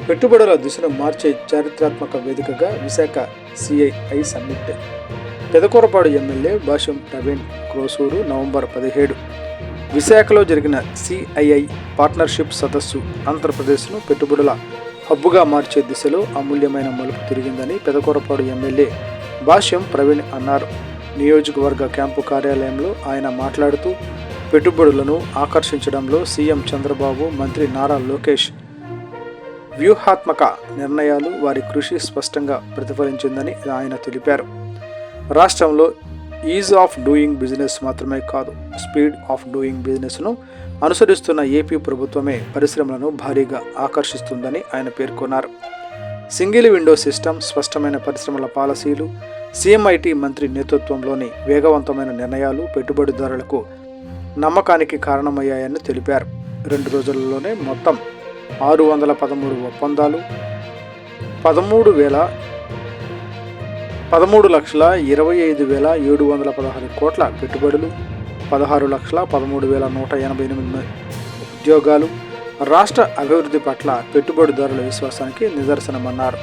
పెట్టుబడుల దిశను మార్చే చారిత్రాత్మక వేదికగా Visakha CII summit. Pedakurapadu MLA Bhashyam Praveen Krosuru November 17 విశాఖలో జరిగిన సిఐఐ పార్ట్నర్షిప్ సదస్సు ఆంధ్రప్రదేశ్ను పెట్టుబడుల హబ్బుగా మార్చే దిశలో అమూల్యమైన మలుపు తిరిగిందని పెదకూరపాడు ఎమ్మెల్యే భాష్యం ప్రవీణ్ అన్నారు. నియోజకవర్గ క్యాంపు కార్యాలయంలో ఆయన మాట్లాడుతూ పెట్టుబడులను ఆకర్షించడంలో సీఎం చంద్రబాబు, మంత్రి నారా లోకేష్ వ్యూహాత్మక నిర్ణయాలు, వారి కృషి స్పష్టంగా ప్రతిఫలించిందని ఆయన తెలిపారు. రాష్ట్రంలో ఈజ్ ఆఫ్ డూయింగ్ బిజినెస్ మాత్రమే కాదు, స్పీడ్ ఆఫ్ డూయింగ్ బిజినెస్ను అనుసరిస్తున్న ఏపీ ప్రభుత్వమే పరిశ్రమలను భారీగా ఆకర్షిస్తుందని ఆయన పేర్కొన్నారు. సింగిల్ విండో సిస్టమ్, స్పష్టమైన పరిశ్రమల పాలసీలు, సీఎంఐటీ మంత్రి నేతృత్వంలోని వేగవంతమైన నిర్ణయాలు పెట్టుబడిదారులకు నమ్మకానికి కారణమయ్యాయని తెలిపారు. 2 రోజులలోనే మొత్తం 613 ఒప్పందాలు, 13,25,716 కోట్ల పెట్టుబడులు, 16,13,188 ఉద్యోగాలు రాష్ట్ర అభివృద్ధి పట్ల పెట్టుబడిదారుల విశ్వాసానికి నిదర్శనమన్నారు.